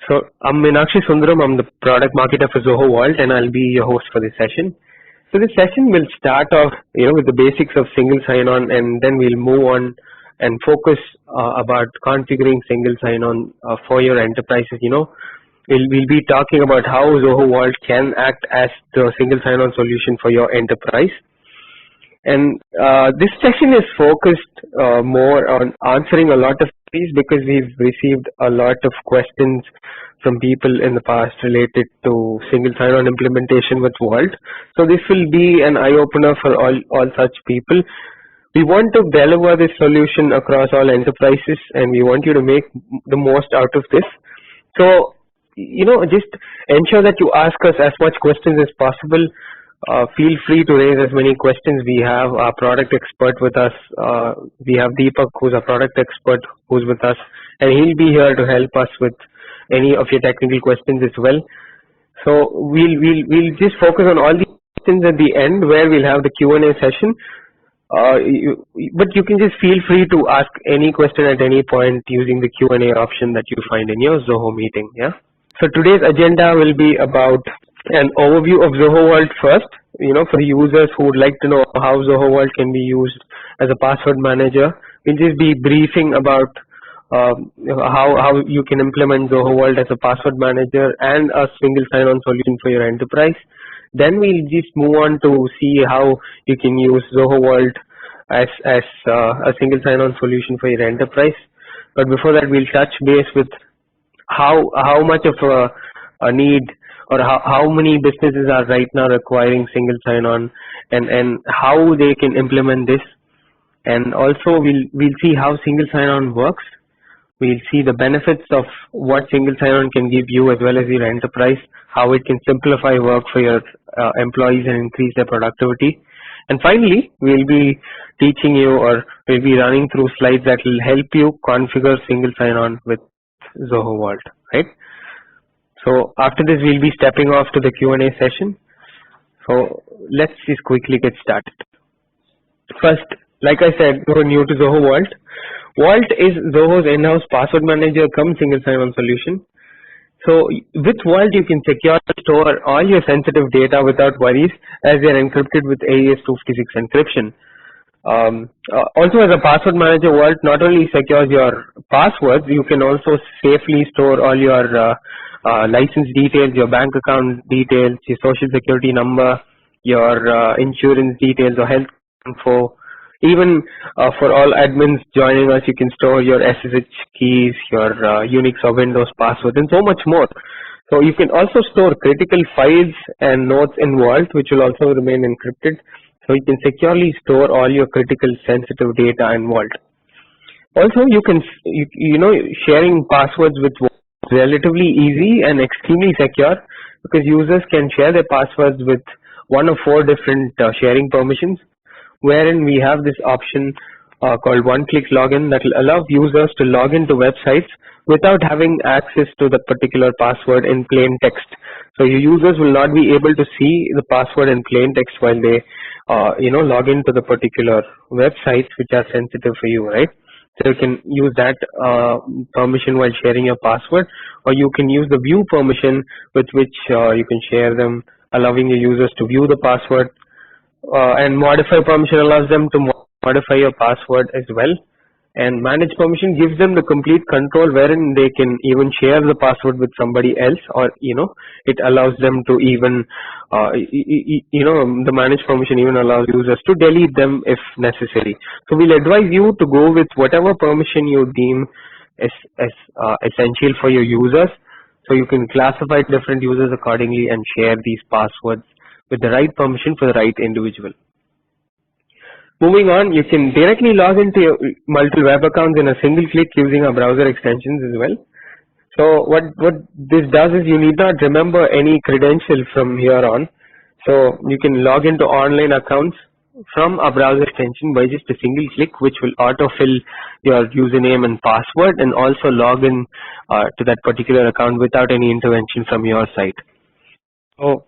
So I'm Meenakshi Sundaram. I'm the product marketer for Zoho Vault, and I'll be your host for this session. So this session will start off, with the basics of single sign-on, and then we'll move on and focus about configuring single sign-on for your enterprises. We'll be talking about how Zoho Vault can act as the single sign-on solution for your enterprise. And this session is focused more on answering a lot of these because we've received a lot of questions from people in the past related to single sign-on implementation with Vault. So this will be an eye-opener for all such people. We want to deliver this solution across all enterprises, and we want you to make the most out of this. So, just ensure that you ask us as much questions as possible. Feel free to raise as many questions. We have our product expert with us. We have Deepak, who's a product expert, who's with us, and he'll be here to help us with any of your technical questions as well. So we'll just focus on all the questions at the end, where we'll have the Q&A session. But you can just feel free to ask any question at any point using the Q&A option that you find in your Zoho meeting. Yeah. So today's agenda will be about an overview of Zoho Vault first, for the users who would like to know how Zoho Vault can be used as a password manager. We'll just be briefing about how you can implement Zoho Vault as a password manager and a single sign-on solution for your enterprise. Then we'll just move on to see how you can use Zoho Vault as a single sign-on solution for your enterprise. But before that, we'll touch base with how much of a need, or how many businesses are right now requiring single sign-on, and how they can implement this. And also we'll see how single sign-on works. We'll see the benefits of what single sign-on can give you as well as your enterprise, how it can simplify work for your employees and increase their productivity. And finally, we'll be teaching you, or we'll be running through slides that will help you configure single sign-on with Zoho Vault, right? So after this, we'll be stepping off to the Q&A session. So let's just quickly get started. First, like I said, we're new to Zoho Vault. Vault is Zoho's in-house password manager cum single sign-on solution. So with Vault, you can securely store all your sensitive data without worries, as they're encrypted with AES-256 encryption. Also, as a password manager, Vault not only secures your passwords, you can also safely store all your license details, your bank account details, your social security number, your insurance details or health info. Even for all admins joining us, you can store your SSH keys, your Unix or Windows password, and so much more. So you can also store critical files and notes in Vault, which will also remain encrypted. So you can securely store all your critical sensitive data in Vault. Also, you can, sharing passwords with Vault is relatively easy and extremely secure, because users can share their passwords with one of 4 different sharing permissions, wherein we have this option called one-click login that will allow users to log into websites without having access to the particular password in plain text. So your users will not be able to see the password in plain text while they log into the particular websites which are sensitive for you, right? So you can use that permission while sharing your password, or you can use the view permission with which you can share them, allowing your users to view the password, and modify permission allows them to modify your password as well. And manage permission gives them the complete control, wherein they can even share the password with somebody else, or it allows them to even the manage permission even allows users to delete them if necessary. So we'll advise you to go with whatever permission you deem as essential for your users, so you can classify different users accordingly and share these passwords with the right permission for the right individual. Moving on, you can directly log into your multiple web accounts in a single click using our browser extensions as well. So what this does is you need not remember any credential from here on. So you can log into online accounts from a browser extension by just a single click, which will autofill your username and password, and also log in to that particular account without any intervention from your side. So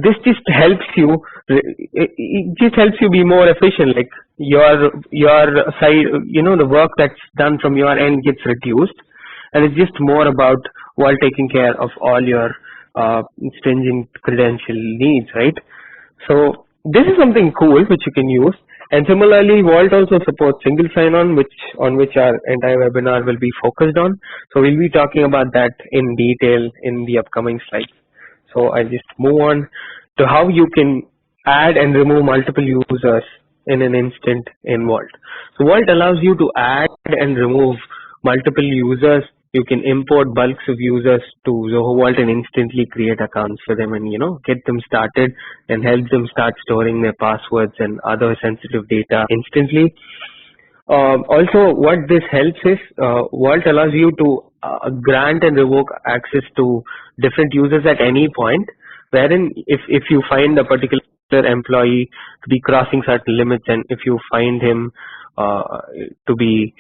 this just helps you. It just helps you be more efficient. Like your side, the work that's done from your end gets reduced, and it's just more about while taking care of all your stringent credential needs, right? So this is something cool which you can use. And similarly, Vault also supports single sign-on, on which our entire webinar will be focused on. So we'll be talking about that in detail in the upcoming slides. So I'll just move on to how you can add and remove multiple users in an instant in Vault. So Vault allows you to add and remove multiple users. You can import bulks of users to Zoho Vault and instantly create accounts for them and, get them started and help them start storing their passwords and other sensitive data instantly. Also, what this helps is Vault allows you to grant and revoke access to different users at any point, wherein if you find a particular employee to be crossing certain limits, and if you find him to be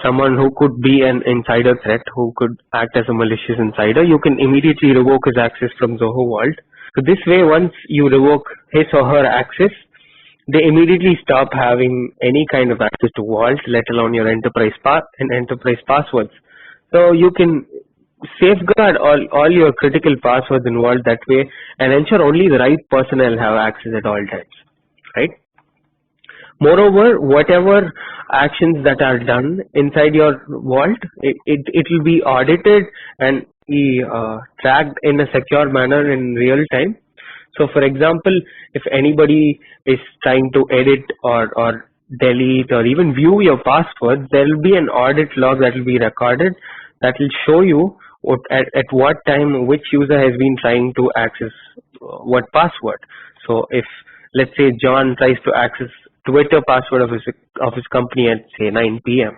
someone who could be an insider threat, who could act as a malicious insider, you can immediately revoke his access from Zoho Vault. So this way, once you revoke his or her access, they immediately stop having any kind of access to Vault, let alone your enterprise passwords. So you can safeguard all your critical passwords in Vault that way and ensure only the right personnel have access at all times, right? Moreover, whatever actions that are done inside your Vault, it will be audited and be tracked in a secure manner in real time. So for example, if anybody is trying to edit or delete or even view your passwords, there will be an audit log that will be recorded that will show you at what time which user has been trying to access what password. So if, let's say, John tries to access Twitter password of his company at, say, 9 p.m.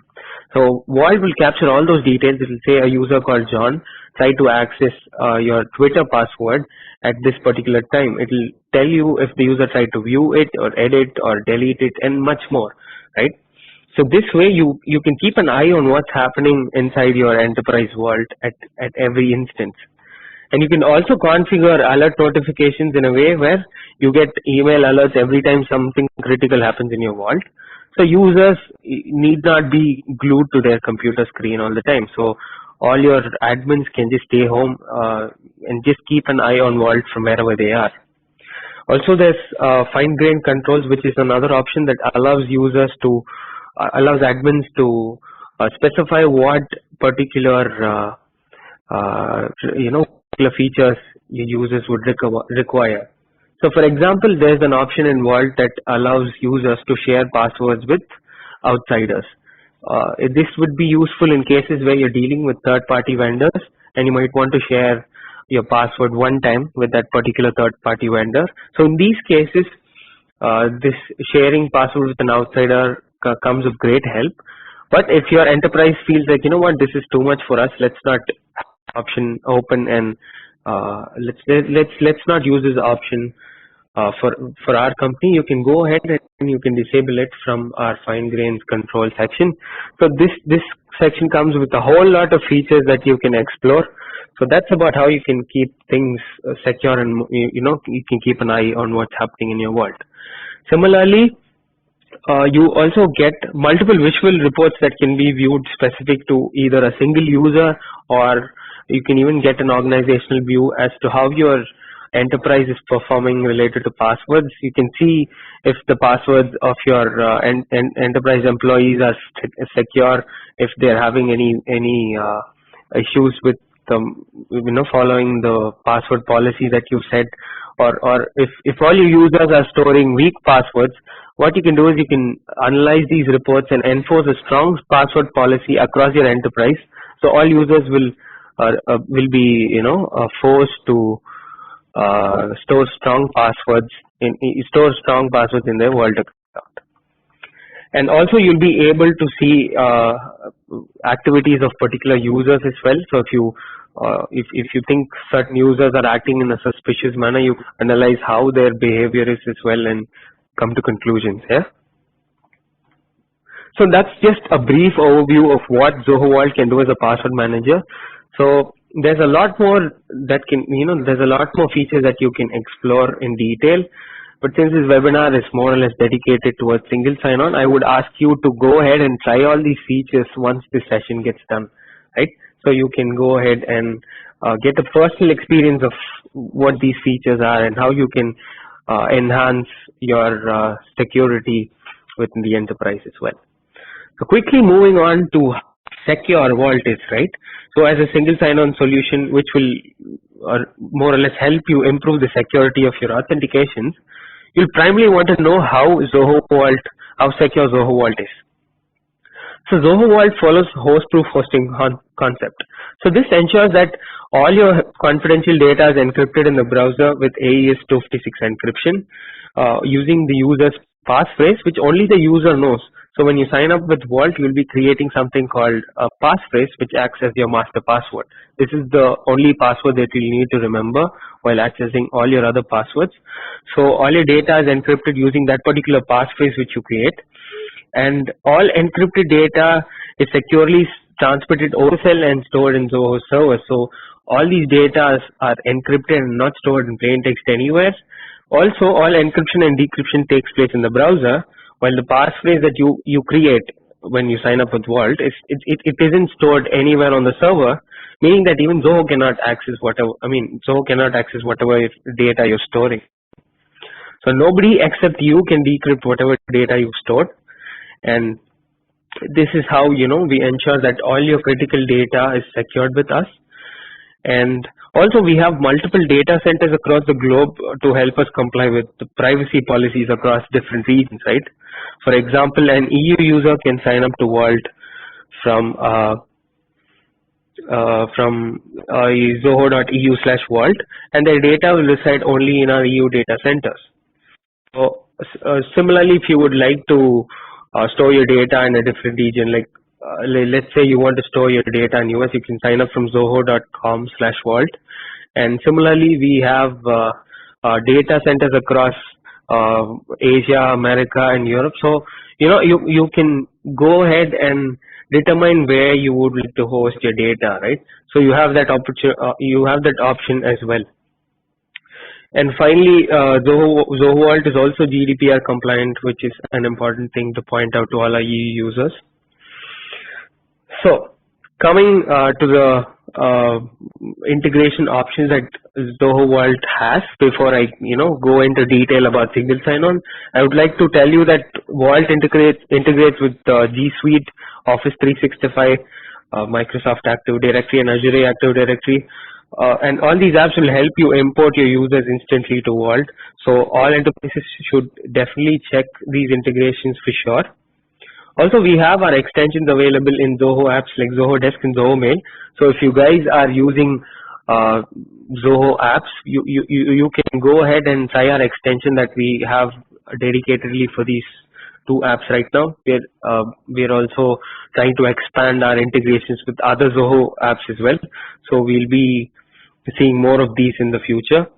So Vault will capture all those details. It will say a user called John tried to access your Twitter password at this particular time. It will tell you if the user tried to view it or edit or delete it and much more, right? So this way you can keep an eye on what's happening inside your enterprise Vault at every instance. And you can also configure alert notifications in a way where you get email alerts every time something critical happens in your Vault. So users need not be glued to their computer screen all the time. So all your admins can just stay home and just keep an eye on Vault from wherever they are. Also, there's fine-grained controls, which is another option that allows users to allows admins to specify what particular features your users would require. So for example, there's an option in Vault that allows users to share passwords with outsiders. This would be useful in cases where you're dealing with third-party vendors and you might want to share your password one time with that particular third-party vendor. So in these cases, this sharing password with an outsider comes of great help. But if your enterprise feels like, this is too much for us, let's not option open and let's not use this option for our company, you can go ahead and you can disable it from our fine-grained control section. So this section comes with a whole lot of features that you can explore. So that's about how you can keep things secure and you can keep an eye on what's happening in your Vault. Similarly, you also get multiple visual reports that can be viewed specific to either a single user, or you can even get an organizational view as to how your enterprise is performing related to passwords. You can see if the passwords of your enterprise employees are secure, if they're having any issues with following the password policy that you set, or if all your users are storing weak passwords. What you can do is you can analyze these reports and enforce a strong password policy across your enterprise. So all users will be forced to store strong passwords in their Vault account. And also you'll be able to see activities of particular users as well. So if you think certain users are acting in a suspicious manner, you analyze how their behavior is as well and come to conclusions. Yeah. So that's just a brief overview of what Zoho Vault can do as a password manager. So there's a lot more that can, there's a lot more features that you can explore in detail. But since this webinar is more or less dedicated towards single sign-on, I would ask you to go ahead and try all these features once this session gets done, right? so you can go ahead and get a personal experience of what these features are and how you can enhance your security within the enterprise as well. So quickly moving on to secure vault is, right? So as a single sign-on solution, which will more or less help you improve the security of your authentications, you'll primarily want to know how secure Zoho Vault is. So Zoho Vault follows host-proof hosting concept. So this ensures that all your confidential data is encrypted in the browser with AES 256 encryption using the user's passphrase, which only the user knows. So when you sign up with Vault, you'll be creating something called a passphrase, which acts as your master password. This is the only password that you'll need to remember while accessing all your other passwords. So all your data is encrypted using that particular passphrase which you create. And all encrypted data is securely transmitted over cell and stored in Zoho servers. So all these data are encrypted and not stored in plain text anywhere. Also, all encryption and decryption takes place in the browser, while the passphrase that you create when you sign up with Vault it isn't stored anywhere on the server, meaning that even Zoho cannot access whatever data you're storing. So nobody except you can decrypt whatever data you've stored. And this is how we ensure that all your critical data is secured with us. And also we have multiple data centers across the globe to help us comply with the privacy policies across different regions, right? For example, an EU user can sign up to Vault from zoho.eu/vault, and their data will reside only in our EU data centers. So similarly, if you would like to store your data in a different region, like let's say you want to store your data in US, you can sign up from zoho.com/vault. And similarly, we have data centers across Asia, America, and Europe. So you can go ahead and determine where you would like to host your data, right? So you have that option as well. And finally, Zoho Vault is also GDPR compliant, which is an important thing to point out to all our EU users. So coming to the integration options that Zoho Vault has, before I go into detail about single sign-on, I would like to tell you that Vault integrates with G Suite, Office 365, Microsoft Active Directory, and Azure Active Directory. And all these apps will help you import your users instantly to Vault. So all enterprises should definitely check these integrations for sure. Also, we have our extensions available in Zoho apps like Zoho Desk and Zoho Mail. So if you guys are using Zoho apps, you can go ahead and try our extension that we have dedicatedly for these two apps right now. We're also trying to expand our integrations with other Zoho apps as well. So we'll be seeing more of these in the future.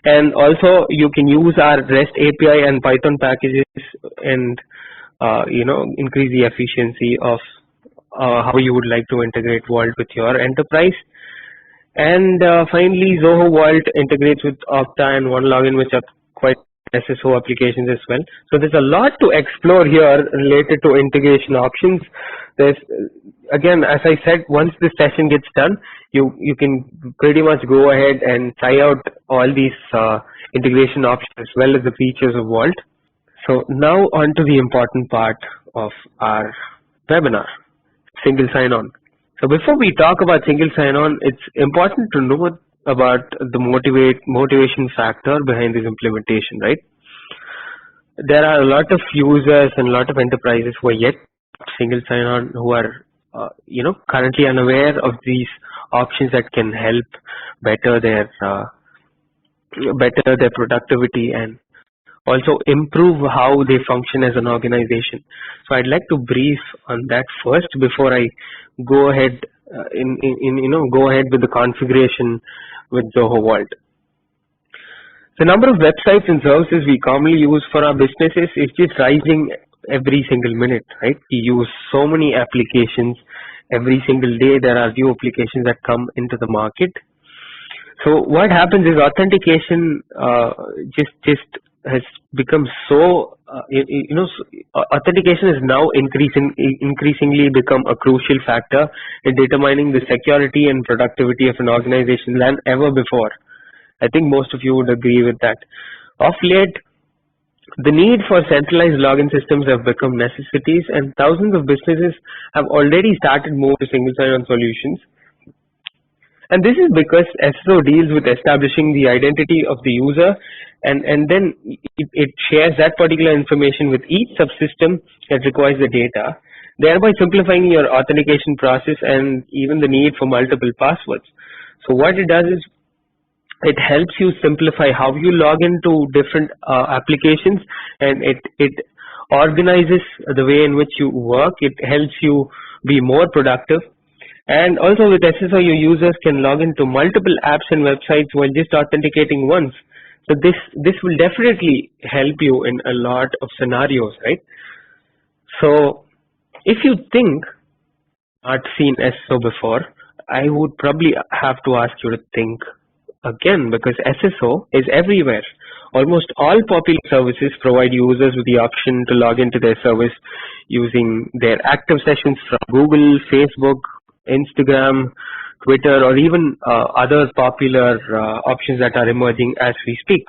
And also you can use our REST API and Python packages and increase the efficiency of how you would like to integrate Vault with your enterprise. And finally, Zoho Vault integrates with Okta and OneLogin, which are quite SSO applications as well. So there's a lot to explore here related to integration options. There's, again, as I said, once this session gets done, you can pretty much go ahead and try out all these integration options as well as the features of Vault. So now on to the important part of our webinar, single sign-on. So before we talk about single sign-on, it's important to know about the motivation factor behind this implementation, right? There are a lot of users and a lot of enterprises who are yet single sign-on, who are currently unaware of these options that can help better their productivity and also improve how they function as an organization. So I'd like to brief on that first before I go ahead go ahead with the configuration with Zoho Vault. The number of websites and services we commonly use for our businesses is just rising every single minute, right? We use so many applications every single day. There are new applications that come into the market. So what happens is authentication just has become so, authentication is now increasingly become a crucial factor in determining the security and productivity of an organization than ever before. I think most of you would agree with that. Of late, the need for centralized login systems have become necessities, and thousands of businesses have already started moving to single sign-on solutions. And this is because SSO deals with establishing the identity of the user, and then it shares that particular information with each subsystem that requires the data, thereby simplifying your authentication process and even the need for multiple passwords. So what it does is it helps you simplify how you log into different applications, and it organizes the way in which you work. It helps you be more productive. And also with SSO, your users can log into multiple apps and websites while just authenticating once. So this will definitely help you in a lot of scenarios, right? So if you think not seen SSO before, I would probably have to ask you to think again, because SSO is everywhere. Almost all popular services provide users with the option to log into their service using their active sessions from Google, Facebook, Instagram, Twitter, or even other popular options that are emerging as we speak.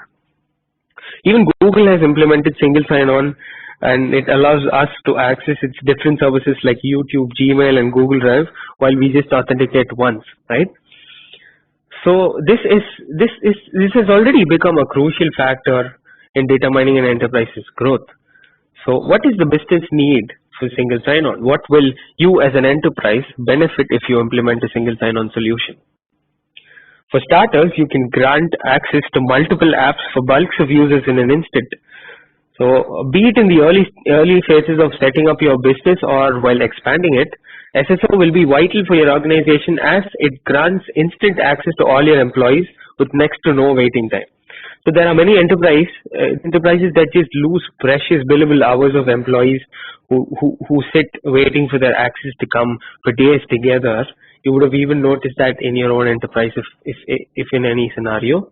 Even Google has implemented single sign-on, and it allows us to access its different services like YouTube, Gmail, and Google Drive while we just authenticate once, right? So this has already become a crucial factor in determining an enterprise's growth. So what is the business need for single sign-on? What will you as an enterprise benefit if you implement a single sign-on solution? For starters, you can grant access to multiple apps for bulks of users in an instant. So be it in the early phases of setting up your business or while expanding it, SSO will be vital for your organization as it grants instant access to all your employees with next to no waiting time. So there are many enterprises that just lose precious billable hours of employees who sit waiting for their access to come for days together. You would have even noticed that in your own enterprise if in any scenario.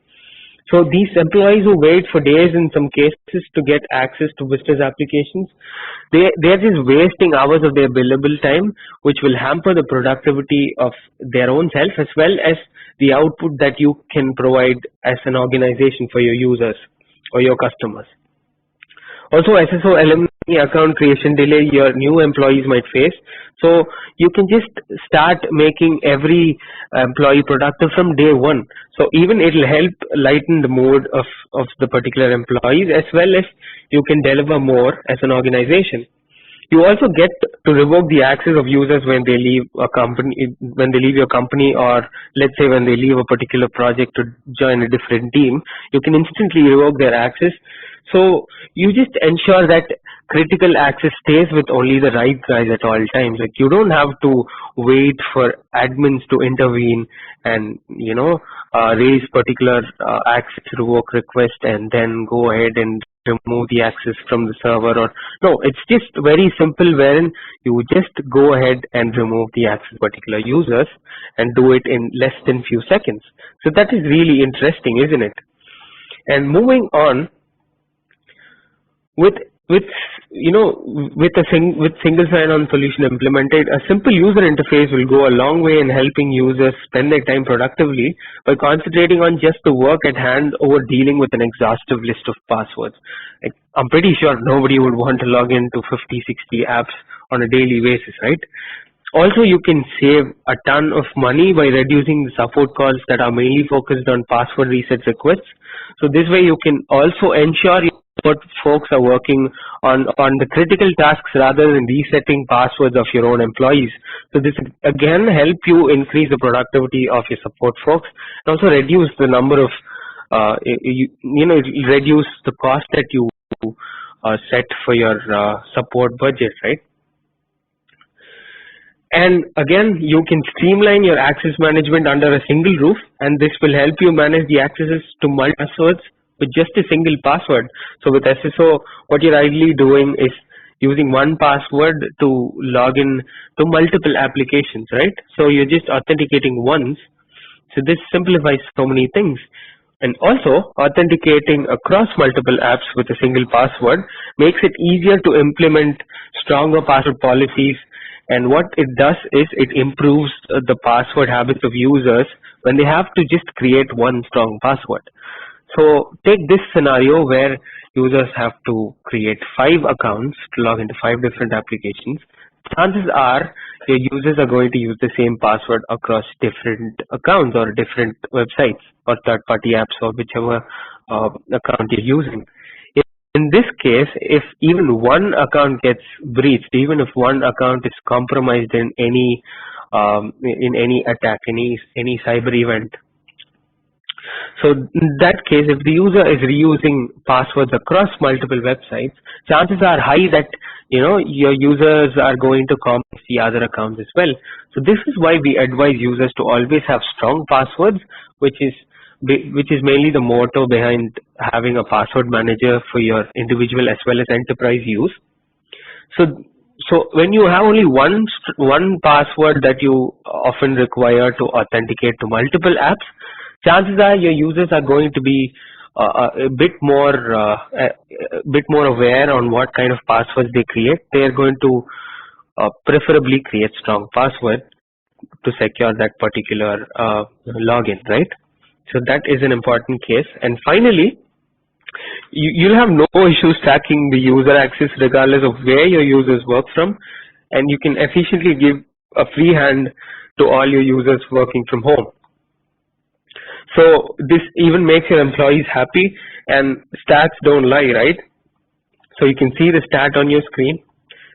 So these employees who wait for days in some cases to get access to business applications, they're just wasting hours of their billable time, which will hamper the productivity of their own self as well as the output that you can provide as an organization for your users or your customers. Also, SSO eliminates the account creation delay your new employees might face. So you can just start making every employee productive from day one. So even it will help lighten the mood of the particular employees, as well as you can deliver more as an organization. You also get to revoke the access of users when they leave a company, when they leave your company, or let's say when they leave a particular project to join a different team. You can instantly revoke their access. So you just ensure that critical access stays with only the right guys at all times. Like, you don't have to wait for admins to intervene and raise particular access revoke request and then go ahead and remove the access from the server. Or no, it's just very simple, wherein you just go ahead and remove the access to particular users and do it in less than few seconds. So that is really interesting, isn't it? And moving on, with single sign-on solution implemented, a simple user interface will go a long way in helping users spend their time productively by concentrating on just the work at hand over dealing with an exhaustive list of passwords. Like, I'm pretty sure nobody would want to log into 50-60 apps on a daily basis, right? Also, you can save a ton of money by reducing the support calls that are mainly focused on password reset requests. So this way you can also ensure your support folks are working on the critical tasks rather than resetting passwords of your own employees. So this again help you increase the productivity of your support folks and also reduce the number of reduce the cost that you set for your support budget, right? And again, you can streamline your access management under a single roof, and this will help you manage the accesses to multiple passwords with just a single password. So with SSO, what you're ideally doing is using one password to log in to multiple applications, right? So you're just authenticating once. So this simplifies so many things. And also, authenticating across multiple apps with a single password makes it easier to implement stronger password policies. And what it does is it improves the password habits of users when they have to just create one strong password. So take this scenario where users have to create 5 accounts to log into 5 different applications. Chances are your users are going to use the same password across different accounts or different websites or third-party apps or whichever account you're using. In this case, if even one account gets breached, even if one account is compromised in any attack, any cyber event, so in that case, if the user is reusing passwords across multiple websites, chances are high that your users are going to compromise the other accounts as well. So this is why we advise users to always have strong passwords, which is mainly the motto behind having a password manager for your individual as well as enterprise use. So when you have only one password that you often require to authenticate to multiple apps, chances are your users are going to be a bit more aware on what kind of passwords they create. They are going to preferably create strong password to secure that particular login, right? So that is an important case. And finally, you'll have no issues tracking the user access regardless of where your users work from, and you can efficiently give a free hand to all your users working from home. So this even makes your employees happy, and stats don't lie, right? So you can see the stat on your screen.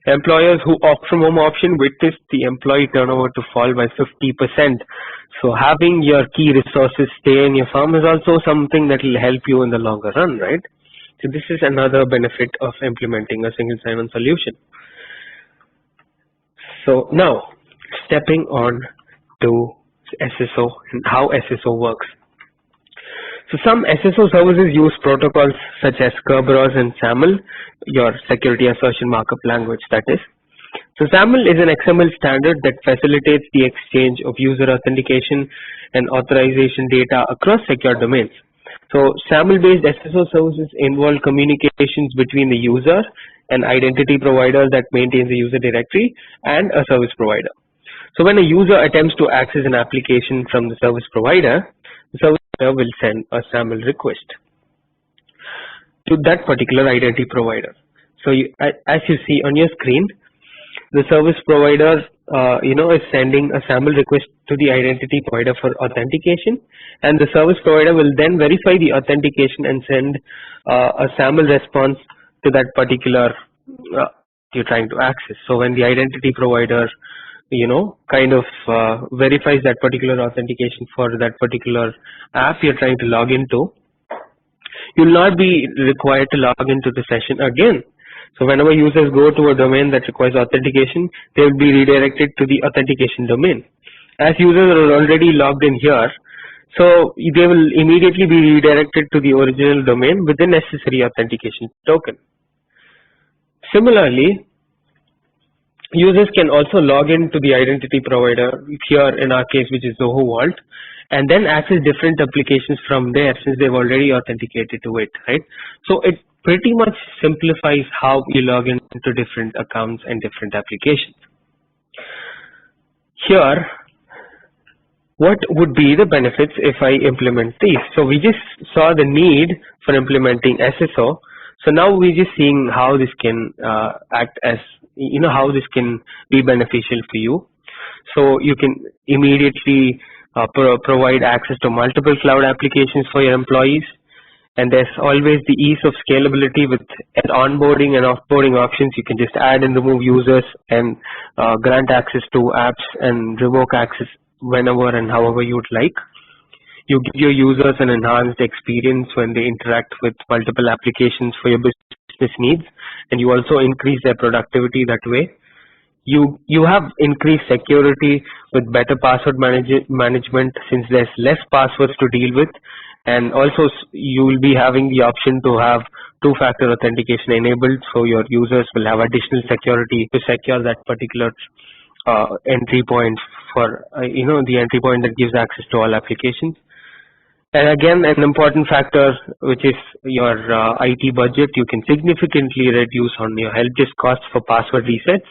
Employers who opt from home option witnessed the employee turnover to fall by 50%. So having your key resources stay in your firm is also something that will help you in the longer run, right? So this is another benefit of implementing a single sign-on solution. So now, stepping on to SSO and how SSO works. So some SSO services use protocols such as Kerberos and SAML, your security assertion markup language, that is. So SAML is an XML standard that facilitates the exchange of user authentication and authorization data across secure domains. So SAML-based SSO services involve communications between the user, an identity provider that maintains the user directory, and a service provider. So when a user attempts to access an application from the service provider, the service provider will send a SAML request to that particular identity provider. So as you see on your screen, the service provider is sending a SAML request to the identity provider for authentication, and the service provider will then verify the authentication and send a SAML response to that particular you're trying to access. So when the identity provider verifies that particular authentication for that particular app you're trying to log into, you'll not be required to log into the session again. So whenever users go to a domain that requires authentication, they will be redirected to the authentication domain. As users are already logged in here, so they will immediately be redirected to the original domain with the necessary authentication token. Similarly, users can also log into the identity provider, here in our case which is Zoho Vault, and then access different applications from there since they've already authenticated to it, right? So it pretty much simplifies how you log into different accounts and different applications. Here, what would be the benefits if I implement these? So we just saw the need for implementing SSO. So now we're just seeing how this can act as, how this can be beneficial for you. So you can immediately provide access to multiple cloud applications for your employees. And there's always the ease of scalability with onboarding and offboarding options. You can just add and remove users and grant access to apps and revoke access whenever and however you'd like. You give your users an enhanced experience when they interact with multiple applications for your business needs, and you also increase their productivity that way. You have increased security with better password management since there's less passwords to deal with, and also you will be having the option to have two-factor authentication enabled, so your users will have additional security to secure that particular entry point for the entry point that gives access to all applications. And again, an important factor, which is your IT budget, you can significantly reduce on your help desk costs for password resets.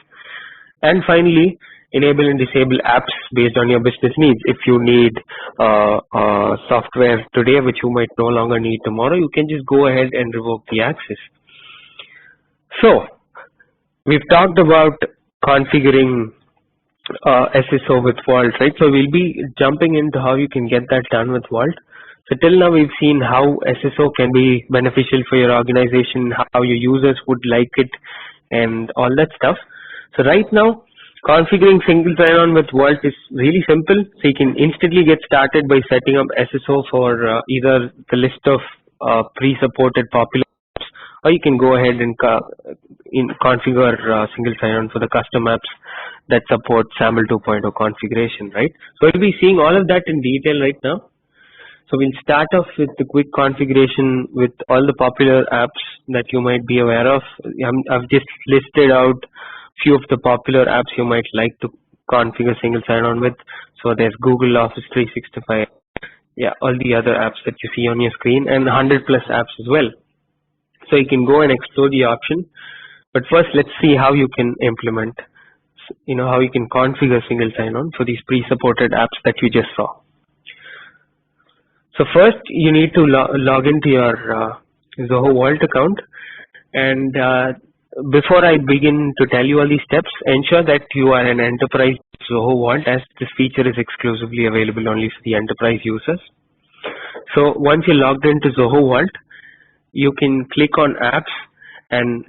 And finally, enable and disable apps based on your business needs. If you need software today, which you might no longer need tomorrow, you can just go ahead and revoke the access. So, we've talked about configuring SSO with Vault, right? So we'll be jumping into how you can get that done with Vault. So till now we've seen how SSO can be beneficial for your organization, how your users would like it, and all that stuff. So right now, configuring single sign-on with Vault is really simple. So you can instantly get started by setting up SSO for either the list of pre-supported popular apps, or you can go ahead and configure single sign-on for the custom apps that support SAML 2.0 configuration, right? So we'll be seeing all of that in detail right now. So we'll start off with the quick configuration with all the popular apps that you might be aware of. I've just listed out few of the popular apps you might like to configure single sign-on with. So there's Google Office 365, yeah, all the other apps that you see on your screen, and 100 plus apps as well. So you can go and explore the option. But first, let's see how you can implement, how you can configure single sign-on for these pre-supported apps that you just saw. So first, you need to log into your Zoho Vault account, and before I begin to tell you all these steps, ensure that you are an enterprise Zoho Vault, as this feature is exclusively available only for the enterprise users. So once you're logged into Zoho Vault, you can click on apps, and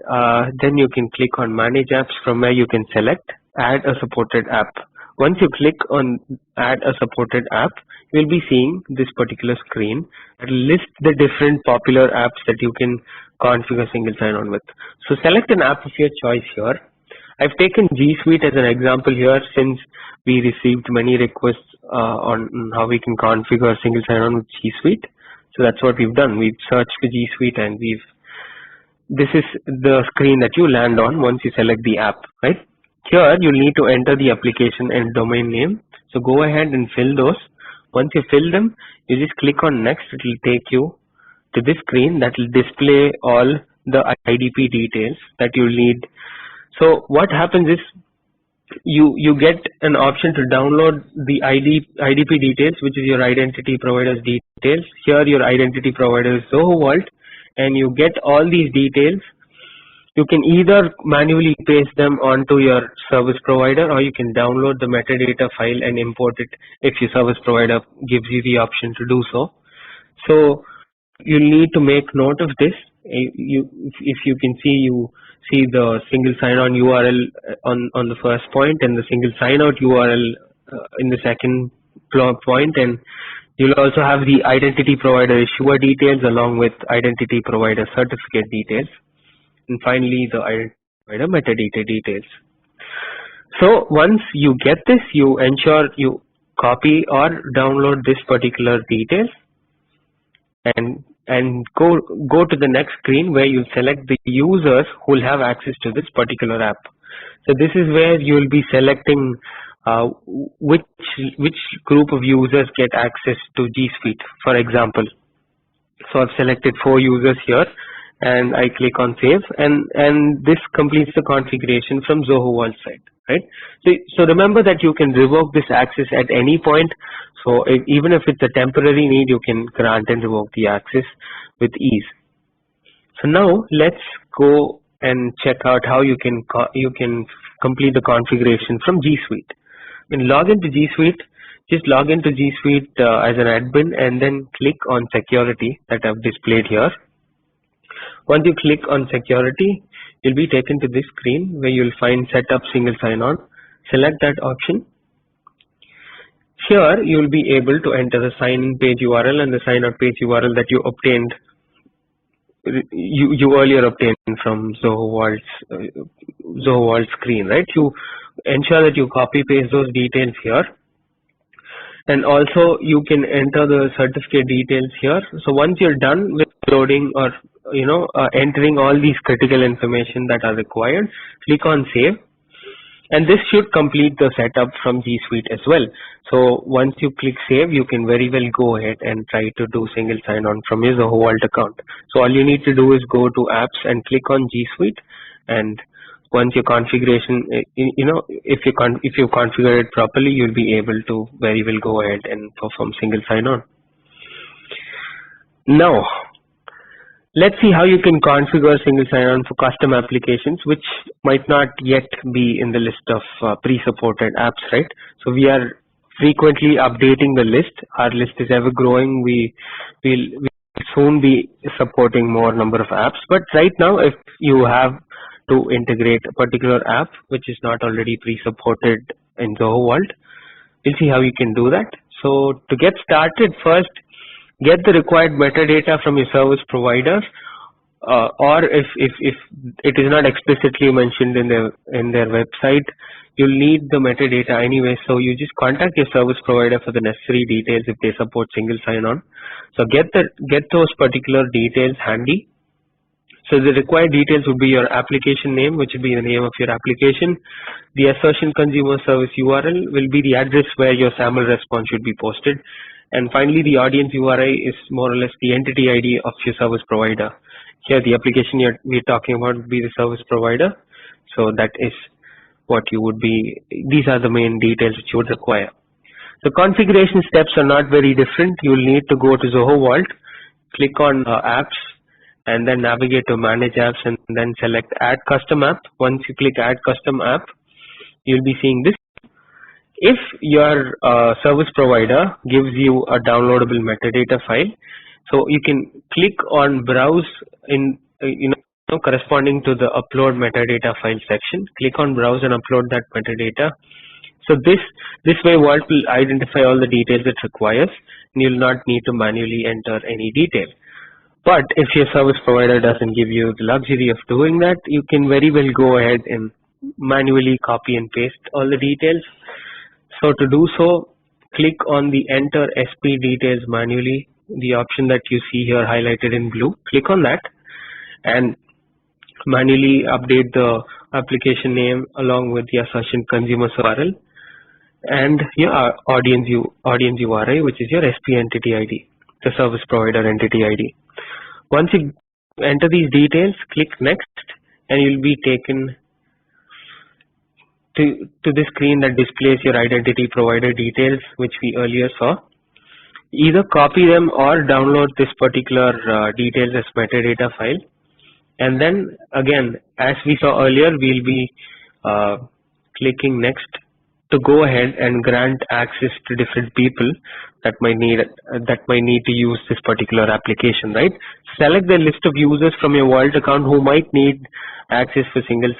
then you can click on manage apps, from where you can select add a supported app. Once you click on add a supported app, you'll be seeing this particular screen that lists the different popular apps that you can configure single sign-on with. So select an app of your choice here. I've taken G Suite as an example here, since we received many requests on how we can configure single sign-on with G Suite. So that's what we've done. We've searched for G Suite, and this is the screen that you land on once you select the app, right? Here, you'll need to enter the application and domain name. So go ahead and fill those. Once you fill them, you just click on next. It will take you to this screen that will display all the IDP details that you'll need. So what happens is you get an option to download the IDP details, which is your identity provider's details. Here, your identity provider is Zoho Vault, and you get all these details. You can either manually paste them onto your service provider, or you can download the metadata file and import it if your service provider gives you the option to do so. So you need to make note of this. If you can see, you see the single sign-on URL on the first point, and the single sign-out URL in the second point, and you'll also have the identity provider issuer details along with identity provider certificate details. And finally, the identity provider metadata details. So once you get this, you ensure you copy or download this particular details, and go to the next screen where you select the users who will have access to this particular app. So this is where you will be selecting which group of users get access to G Suite, for example. So I've selected 4 users here, and I click on save, and this completes the configuration from Zoho Vault side, right? So remember that you can revoke this access at any point. So even if it's a temporary need, you can grant and revoke the access with ease. So now let's go and check out how you can complete the configuration from G Suite. When log into G Suite, just log into G Suite as an admin, and then click on security that I've displayed here. Once you click on security, you'll be taken to this screen where you'll find setup single sign-on. Select that option. Here, you'll be able to enter the sign-in page URL and the sign-out page URL that you obtained, you earlier obtained from Zoho Vault screen, right? You ensure that you copy paste those details here. And also you can enter the certificate details here. So once you're done with loading or entering all these critical information that are required, click on save. And this should complete the setup from G Suite as well. So once you click save, you can very well go ahead and try to do single sign-on from your Zoho Vault account. So all you need to do is go to apps and click on G Suite, and once your configuration, if you configure it properly, you'll be able to very well go ahead and perform single sign-on. Now, let's see how you can configure single sign-on for custom applications, which might not yet be in the list of pre-supported apps, right? So we are frequently updating the list. Our list is ever growing. We will soon be supporting more number of apps. But right now, if you have to integrate a particular app which is not already pre-supported in Zoho Vault, we'll see how you can do that. So to get started, first, get the required metadata from your service provider, or if it is not explicitly mentioned in their website, you'll need the metadata anyway. So you just contact your service provider for the necessary details if they support single sign-on. So get those particular details handy. So the required details would be your application name, which will be the name of your application. The assertion consumer service URL will be the address where your SAML response should be posted. And finally, the audience URI is more or less the entity ID of your service provider. Here, the application we're talking about would be the service provider. So that is what you would be. These are the main details which you would require. The configuration steps are not very different. You will need to go to Zoho Vault, click on apps, and then navigate to manage apps, and then select add custom app. Once you click add custom app, you'll be seeing this. If your service provider gives you a downloadable metadata file, so you can click on browse in corresponding to the upload metadata file section. Click on browse and upload that metadata. So this way Vault will identify all the details it requires, and you'll not need to manually enter any detail. But if your service provider doesn't give you the luxury of doing that, you can very well go ahead and manually copy and paste all the details. So to do so, click on the enter SP details manually, the option that you see here highlighted in blue. Click on that and manually update the application name along with the assertion consumer URL and your audience URI, which is your SP entity ID, the service provider entity ID. Once you enter these details, click next, and you'll be taken to the screen that displays your identity provider details, which we earlier saw. Either copy them or download this particular details as metadata file. And then again, as we saw earlier, we'll be clicking next to go ahead and grant access to different people that might need to use this particular application, right? Select the list of users from your Vault account who might need access for single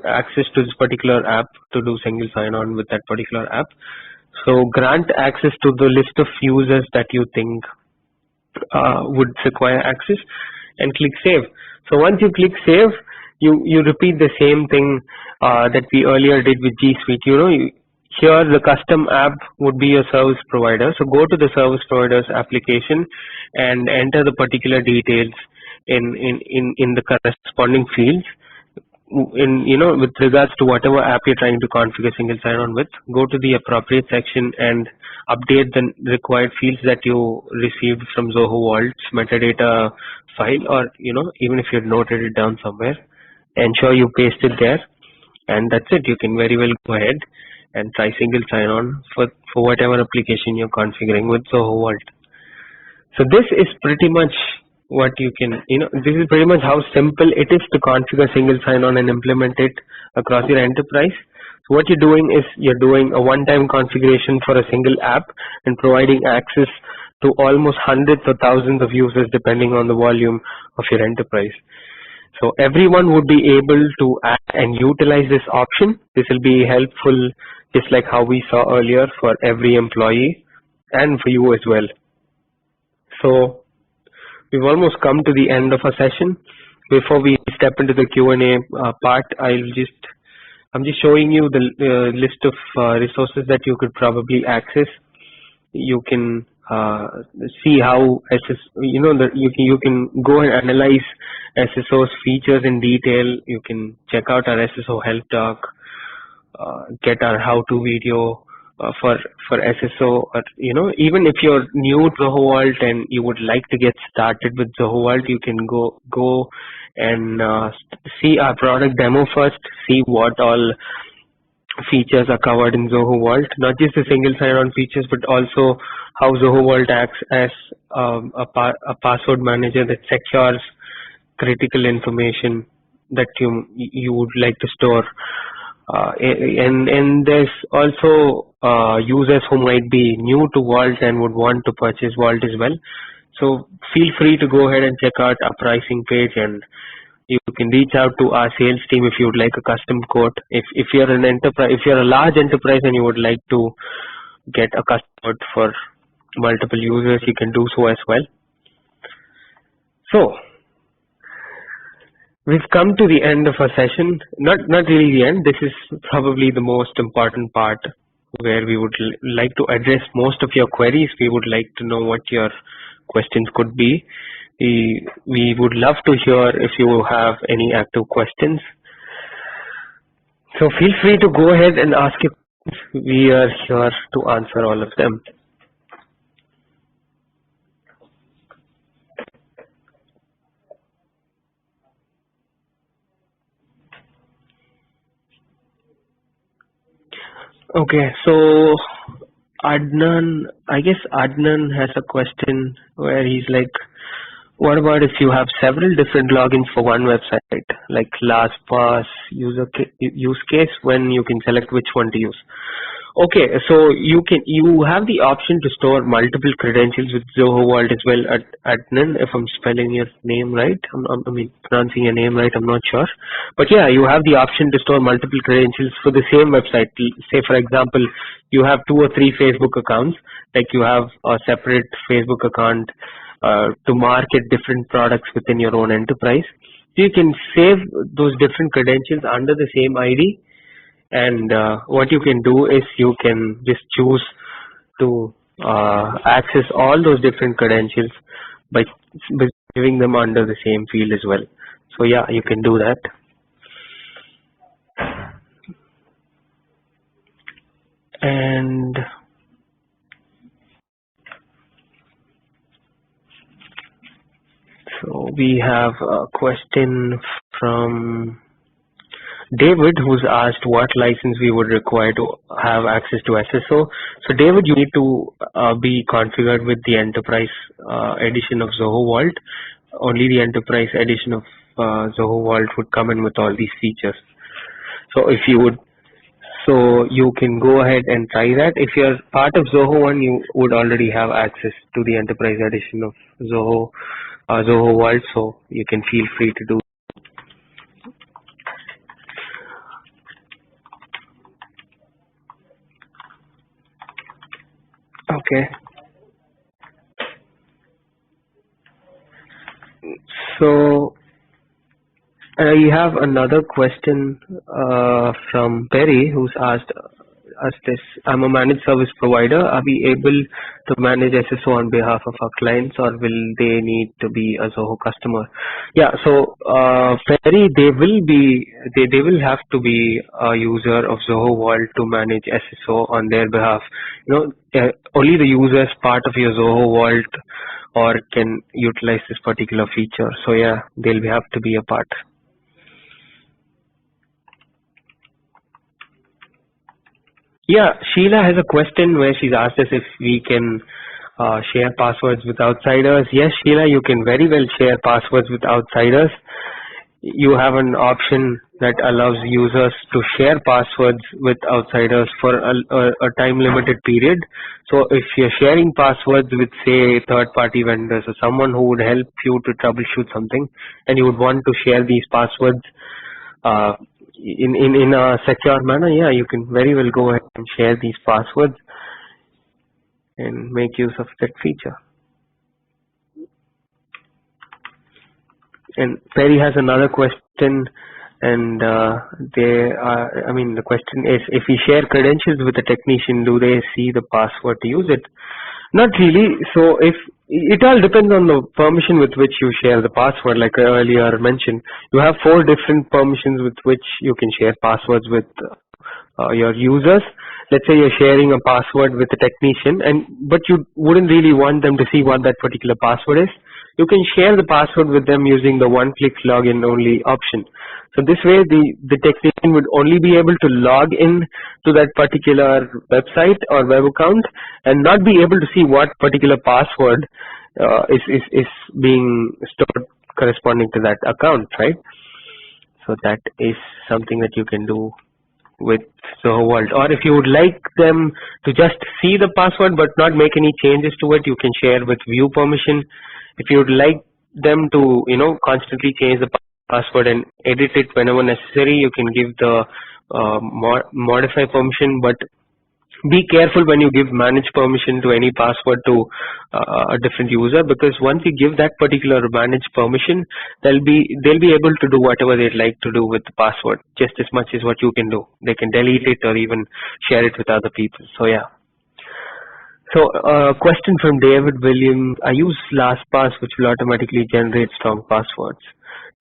access to this particular app to do single sign-on with that particular app. So grant access to the list of users that you think would require access, and click save. So once you click save, you repeat the same thing that we earlier did with G Suite. Here the custom app would be your service provider. So go to the service provider's application and enter the particular details in the corresponding fields. With regards to whatever app you're trying to configure single sign-on with, go to the appropriate section and update the required fields that you received from Zoho Vault's metadata file, or even if you've noted it down somewhere, ensure you paste it there, and that's it. You can very well go ahead and try single sign-on for whatever application you're configuring with Zoho Vault. So this is pretty much what you can, this is pretty much how simple it is to configure single sign-on and implement it across your enterprise. So what you're doing is you're doing a one-time configuration for a single app and providing access to almost hundreds or thousands of users depending on the volume of your enterprise. So everyone would be able to add and utilize this option. This will be helpful, just like how we saw earlier, for every employee and for you as well. So we've almost come to the end of our session. Before we step into the Q&A part, I'm just showing you the list of resources that you could probably access. You can see how you can go and analyze SSO's features in detail. You can check out our SSO help talk, get our how-to video for SSO, or even if you're new to Zoho Vault and you would like to get started with Zoho Vault, you can go and see our product demo first, see what all features are covered in Zoho Vault, not just the single sign-on features, but also how Zoho Vault acts as a password manager that secures critical information that you would like to store. And there's also users who might be new to Vault and would want to purchase Vault as well. So feel free to go ahead and check out our pricing page, and you can reach out to our sales team if you would like a custom quote. If you're an enterprise, if you're a large enterprise and you would like to get a custom quote for multiple users, you can do so as well. So we've come to the end of our session. Not really the end. This is probably the most important part, where we would like to address most of your queries. We would like to know what your questions could be. We would love to hear if you have any active questions. So feel free to go ahead and ask your questions. We are here to answer all of them. Okay, so Adnan, I guess Adnan has a question where he's like, what about if you have several different logins for one website, like LastPass, use case, when you can select which one to use? Okay, so you have the option to store multiple credentials with Zoho Vault as well, Adnan, if I'm spelling your name right. I mean, pronouncing your name right, I'm not sure. But yeah, you have the option to store multiple credentials for the same website. Say, for example, you have 2 or 3 Facebook accounts, like you have a separate Facebook account to market different products within your own enterprise. So you can save those different credentials under the same ID. And what you can do is you can just choose to access all those different credentials by giving them under the same field as well. So yeah, you can do that. And so we have a question from David, who's asked what license we would require to have access to SSO. So David, you need to be configured with the enterprise edition of Zoho Vault. Only the enterprise edition of Zoho Vault would come in with all these features. So if you would, so you can go ahead and try that. If you're part of Zoho One, you would already have access to the enterprise edition of Zoho Vault, so you can feel free to do. Okay. So I have another question from Perry, who's asked us this. I'm a managed service provider. Are we able to manage SSO on behalf of our clients, or will they need to be a Zoho customer? Yeah, so Perry, they will have to be a user of Zoho Vault to manage SSO on their behalf. Only the users part of your Zoho Vault or can utilize this particular feature. So yeah, they'll have to be a part. Yeah, Sheila has a question where she's asked us if we can share passwords with outsiders. Yes, Sheila, you can very well share passwords with outsiders. You have an option that allows users to share passwords with outsiders for a time-limited period. So if you're sharing passwords with, say, third-party vendors or someone who would help you to troubleshoot something, and you would want to share these passwords in a secure manner, yeah, you can very well go ahead and share these passwords and make use of that feature. And Perry has another question, and the question is, if we share credentials with a technician, do they see the password to use it? Not really. So it all depends on the permission with which you share the password. Like I earlier mentioned, you have 4 different permissions with which you can share passwords with your users. Let's say you're sharing a password with a technician, but you wouldn't really want them to see what that particular password is. You can share the password with them using the one-click login only option. So this way, the technician would only be able to log in to that particular website or web account and not be able to see what particular password is being stored corresponding to that account, right? So that is something that you can do with Zoho Vault. Or if you would like them to just see the password but not make any changes to it, you can share with view permission. If you would like them to, constantly change the password and edit it whenever necessary, you can give the modify permission, but be careful when you give manage permission to any password to a different user, because once you give that particular manage permission, they'll be able to do whatever they'd like to do with the password, just as much as what you can do. They can delete it or even share it with other people. So yeah. So question from David Williams: I use LastPass, which will automatically generate strong passwords.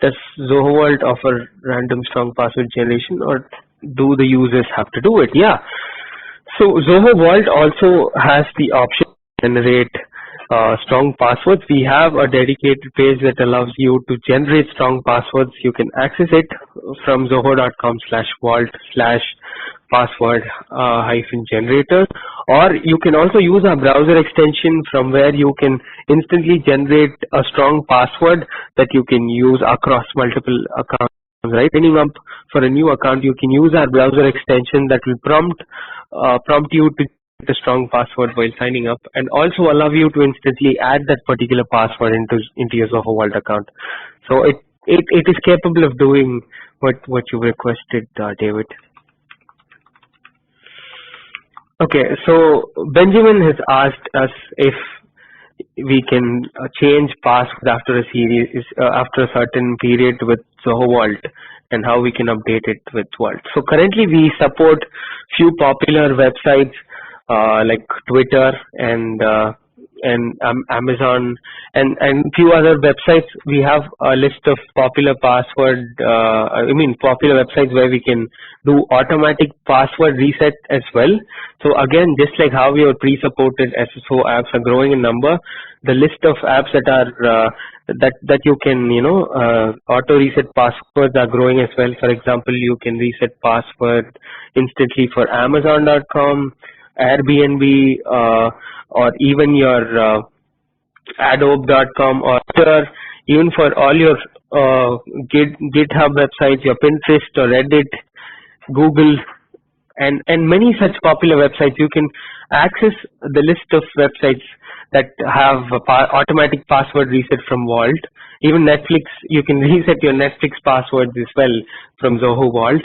Does Zoho Vault offer random strong password generation, or do the users have to do it? Yeah. So Zoho Vault also has the option to generate strong passwords. We have a dedicated page that allows you to generate strong passwords. You can access it from zoho.com/vault/password-generator, or you can also use our browser extension from where you can instantly generate a strong password that you can use across multiple accounts. Right, signing up for a new account, you can use our browser extension that will prompt you to get a strong password while signing up, and also allow you to instantly add that particular password into your Zoho Vault account. So it is capable of doing what you requested, David. Okay, so Benjamin has asked us if we can change password after a certain period with Zoho Vault, and how we can update it with Vault. So currently we support few popular websites like Twitter and Amazon and few other websites. We have a list of popular popular websites where we can do automatic password reset as well. So again, just like how your pre-supported SSO apps are growing in number, the list of apps that are that you can auto reset passwords are growing as well. For example, you can reset password instantly for Amazon.com, Airbnb, or even your Adobe.com, or Twitter, even for all your GitHub websites, your Pinterest or Reddit, Google, and many such popular websites. You can access the list of websites that have automatic password reset from Vault. Even Netflix, you can reset your Netflix passwords as well from Zoho Vault.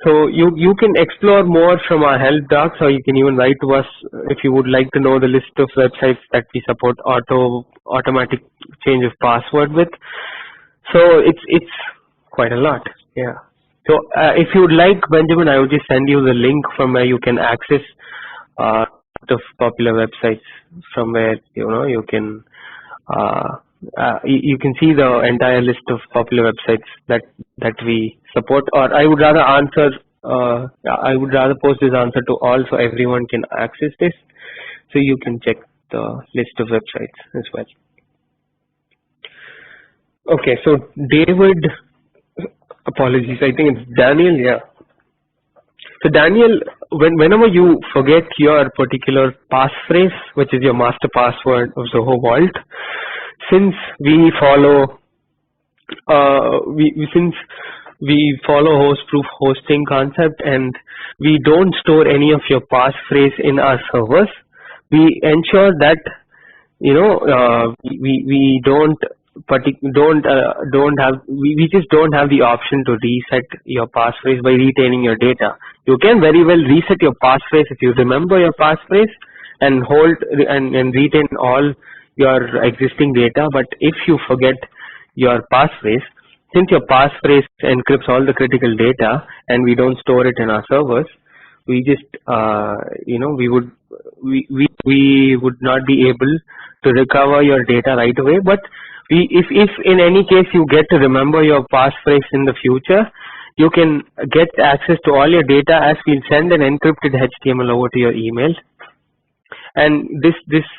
So you can explore more from our help docs, or you can even write to us if you would like to know the list of websites that we support automatic change of password with. So it's quite a lot. Yeah. So if you would like, Benjamin, I would just send you the link from where you can access of popular websites, from where you can see the entire list of popular websites that we support. Or I would rather post this answer to all, so everyone can access this. So you can check the list of websites as well. Okay, so David, apologies, I think it's Daniel. Yeah. So Daniel, whenever you forget your particular passphrase, which is your master password of Zoho Vault, since we follow host-proof hosting concept, and we don't store any of your passphrase in our servers, we ensure that we just don't have the option to reset your passphrase by retaining your data. You can very well reset your passphrase if you remember your passphrase and hold and retain all your existing data. But if you forget your passphrase, since your passphrase encrypts all the critical data and we don't store it in our servers, we just we would not be able to recover your data right away. But if in any case you get to remember your passphrase in the future, you can get access to all your data as we'll send an encrypted HTML over to your email, and this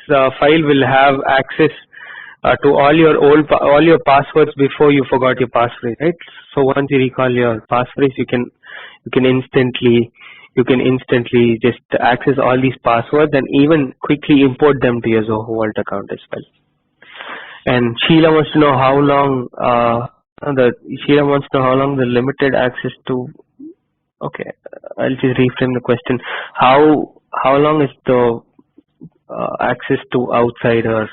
file will have access to all your passwords before you forgot your passphrase, right? So once you recall your passphrase, you can instantly just access all these passwords and even quickly import them to your Zoho Vault account as well. And Sheila wants to know how long the limited access to. Okay, I'll just reframe the question. How long is the access to outsider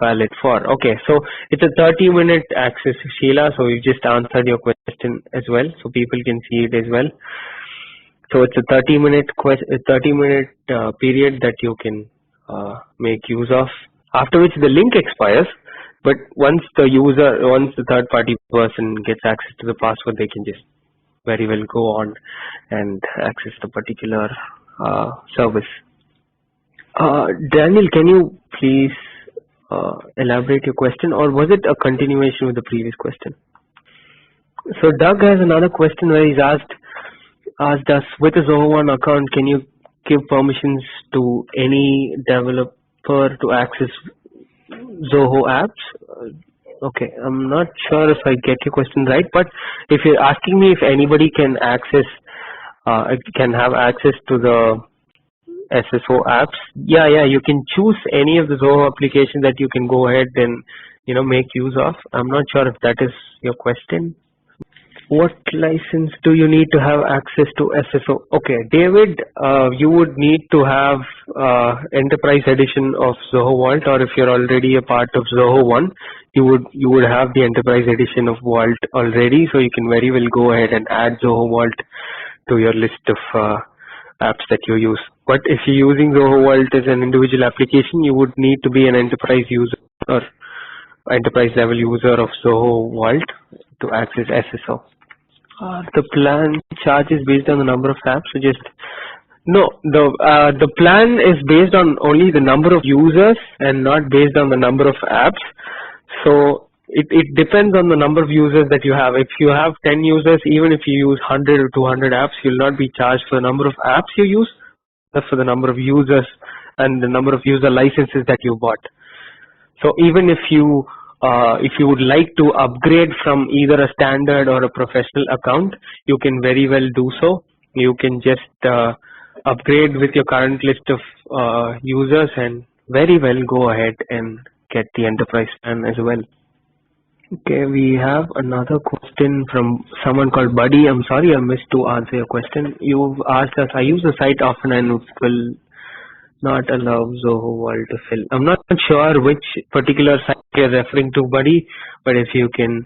valid for? Okay, so it's a 30-minute access, Sheila. So you just answered your question as well, so people can see it as well. So it's a 30-minute period that you can make use of, after which the link expires. But once the third-party person gets access to the password, they can just very well go on and access the particular service. Daniel, can you please elaborate your question, or was it a continuation with the previous question? So Doug has another question where he's asked us, with a Zoho One account, can you give permissions to any developer to access Zoho apps? Okay, I'm not sure if I get your question right, but if you're asking me if anybody can have access to the SSO apps, yeah, you can choose any of the Zoho applications that you can go ahead and make use of. I'm not sure if that is your question. What license do you need to have access to SSO? Okay, David, you would need to have Enterprise Edition of Zoho Vault, or if you're already a part of Zoho One, you would have the Enterprise Edition of Vault already, so you can very well go ahead and add Zoho Vault to your list of apps that you use. But if you're using Zoho Vault as an individual application, you would need to be an enterprise user or enterprise level user of Zoho Vault to access SSO. The plan charges based on the number of apps. So the plan is based on only the number of users and not based on the number of apps. So it depends on the number of users that you have. If you have 10 users, even if you use 100 or 200 apps, you'll not be charged for the number of apps you use, but for the number of users and the number of user licenses that you bought. So even if you would like to upgrade from either a standard or a professional account, you can very well do so. You can just upgrade with your current list of users and very well go ahead and get the enterprise plan as well. Okay, we have another question from someone called Buddy. I'm sorry I missed to answer your question. You've asked us, I use the site often and it will not allow Zoho Vault to fill. I'm not sure which particular site you're referring to, Buddy, but if you can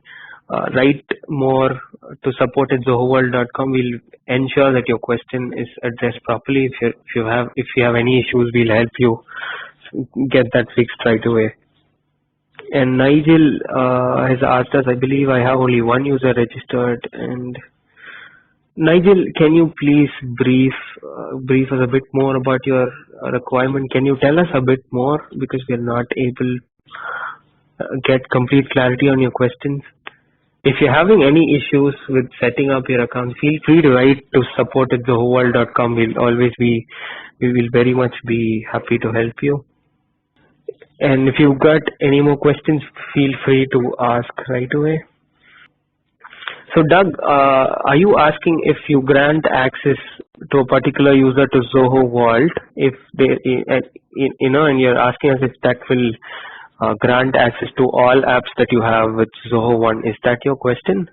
write more to support@zohovault.com, we'll ensure that your question is addressed properly. If you have any issues, we'll help you get that fixed right away. And Nigel has asked us, I believe I have only one user registered. And Nigel, can you please brief us a bit more about your requirement? Can you tell us a bit more, because we are not able to get complete clarity on your questions. If you're having any issues with setting up your account, feel free to write to support@zohovault.com. We will very much be happy to help you. And if you've got any more questions, feel free to ask right away. So Doug, are you asking if you grant access to a particular user to Zoho Vault, if they, and you're asking us if that will grant access to all apps that you have with Zoho One? Is that your question?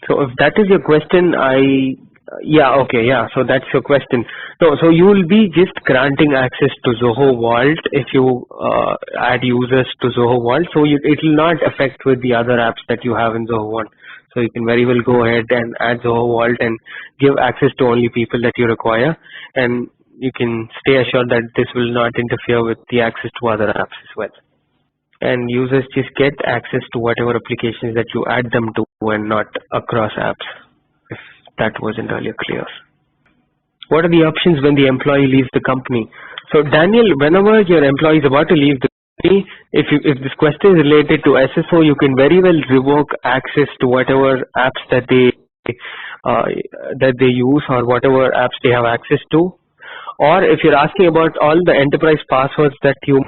So if that is your question, so that's your question. No, so you will be just granting access to Zoho Vault if you add users to Zoho Vault. So it will not affect with the other apps that you have in Zoho One. So you can very well go ahead and add Zoho Vault and give access to only people that you require. And you can stay assured that this will not interfere with the access to other apps as well. And users just get access to whatever applications that you add them to and not across apps, if that wasn't earlier clear. What are the options when the employee leaves the company? So Daniel, whenever your employee is about to leave the company, if this question is related to SSO, you can very well revoke access to whatever apps that they that they use or whatever apps they have access to. Or if you're asking about all the enterprise passwords that you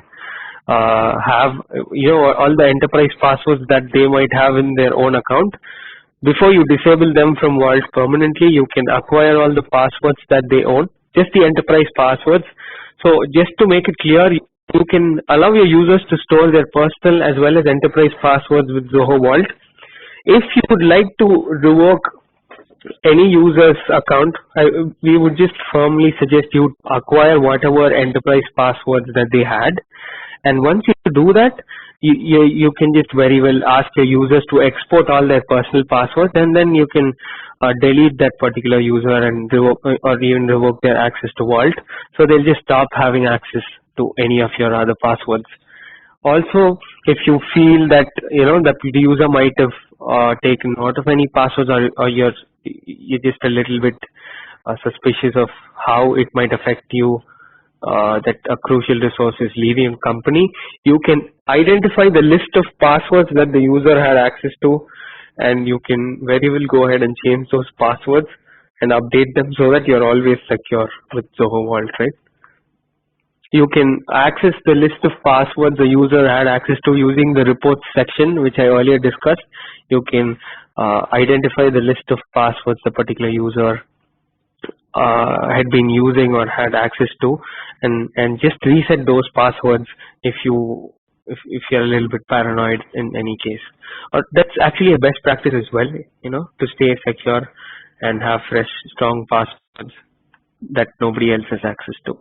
have, or all the enterprise passwords that they might have in their own account, before you disable them from Vault permanently, you can acquire all the passwords that they own, just the enterprise passwords. So just to make it clear, you can allow your users to store their personal as well as enterprise passwords with Zoho Vault. If you would like to revoke any user's account, we would just firmly suggest you acquire whatever enterprise passwords that they had. And once you do that, you can just very well ask your users to export all their personal passwords, and then you can delete that particular user and revoke or even revoke their access to Vault. So they'll just stop having access to any of your other passwords. Also, if you feel that that the user might have taken out of any passwords, or you're just a little bit suspicious of how it might affect you, that a crucial resource is leaving a company, you can identify the list of passwords that the user had access to, and you can very well go ahead and change those passwords and update them so that you're always secure with Zoho Vault, right? You can access the list of passwords the user had access to using the reports section, which I earlier discussed. You can identify the list of passwords the particular user had been using or had access to, and just reset those passwords if you're a little bit paranoid in any case. Or that's actually a best practice as well, to stay secure and have fresh, strong passwords that nobody else has access to.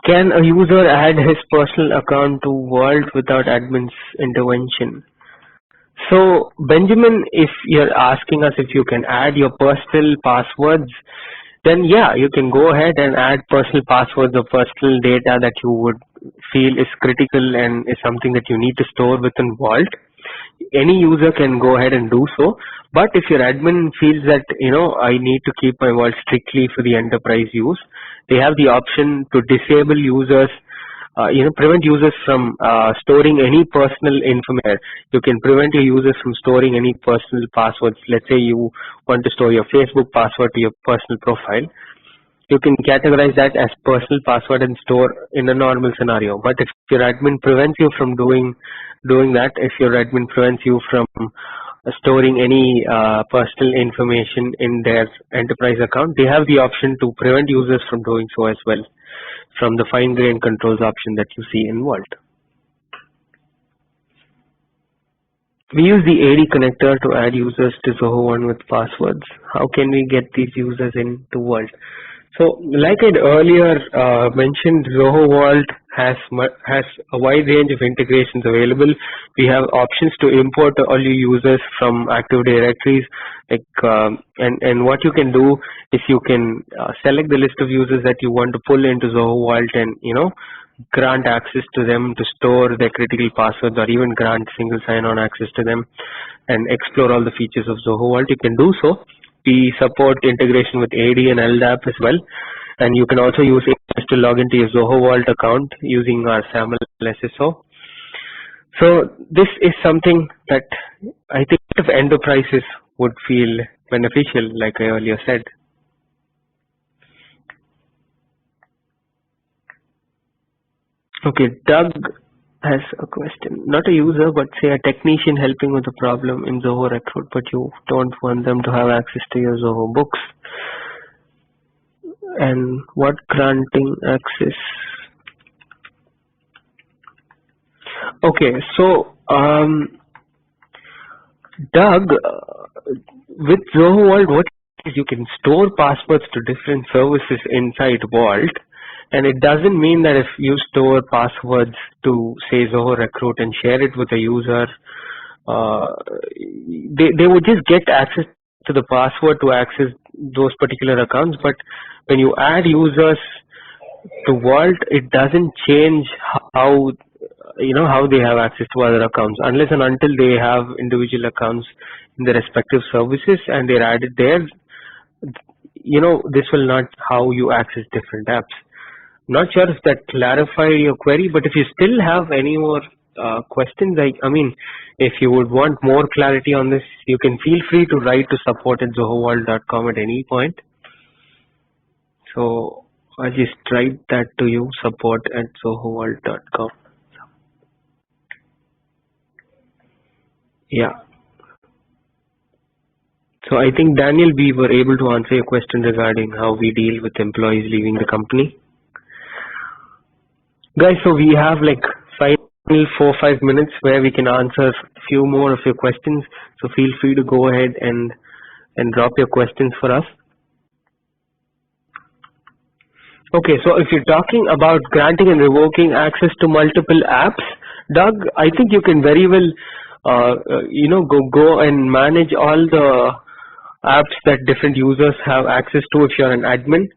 Can a user add his personal account to Vault without admin's intervention? So Benjamin, if you're asking us if you can add your personal passwords, then yeah, you can go ahead and add personal passwords or personal data that you would feel is critical and is something that you need to store within Vault. Any user can go ahead and do so, but if your admin feels that I need to keep my Vault strictly for the enterprise use, they have the option to disable users, prevent users from storing any personal information. You can prevent your users from storing any personal passwords. Let's say you want to store your Facebook password to your personal profile. You can categorize that as personal password and store in a normal scenario. But if your admin prevents you from doing that, if your admin prevents you from storing any personal information in their enterprise account, they have the option to prevent users from doing so as well, from the fine-grained controls option that you see in Vault. We use the AD connector to add users to Zoho One with passwords. How can we get these users into Vault? So, like I'd earlier mentioned, Zoho Vault has a wide range of integrations available. We have options to import all your users from Active Directories, and what you can do is you can select the list of users that you want to pull into Zoho Vault, and grant access to them to store their critical passwords, or even grant single sign-on access to them and explore all the features of Zoho Vault. You can do so. We support integration with AD and LDAP as well, and you can also use it to log into your Zoho Vault account using our SAML SSO. So this is something that I think of enterprises would feel beneficial, like I earlier said. Okay, Doug has a question. Not a user, but say a technician helping with a problem in Zoho Recruit, but you don't want them to have access to your Zoho books. And what granting access? Okay, so Doug, with Zoho Vault, what is you can store passwords to different services inside Vault. And it doesn't mean that if you store passwords to, say, Zoho Recruit and share it with a user, they would just get access to the password to access those particular accounts. But when you add users to Vault, it doesn't change how they have access to other accounts, unless and until they have individual accounts in the respective services and they're added there. This will not how you access different apps. Not sure if that clarified your query, but if you still have any more questions, I mean, if you would want more clarity on this, you can feel free to write to support@zohovault.com at any point. So I'll just write that to you, support@zohovault.com. Yeah. So I think, Daniel, we were able to answer your question regarding how we deal with employees leaving the company. Guys, so we have like final 4-5 minutes where we can answer a few more of your questions. So feel free to go ahead and drop your questions for us. Okay, so if you're talking about granting and revoking access to multiple apps, Doug, I think you can very well, go and manage all the apps that different users have access to if you're an admin.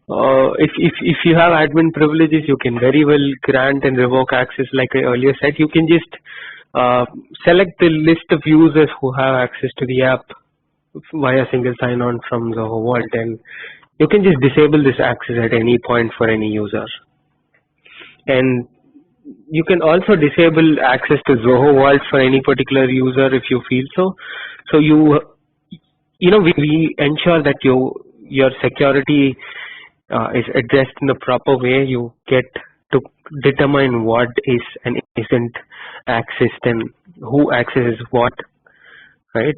If you have admin privileges, you can very well grant and revoke access. Like I earlier said, you can just select the list of users who have access to the app via single sign-on from Zoho Vault, and you can just disable this access at any point for any user. And you can also disable access to Zoho Vault for any particular user if you feel so. So we ensure that your security is addressed in the proper way. You get to determine what is and isn't accessed and who accesses what, right?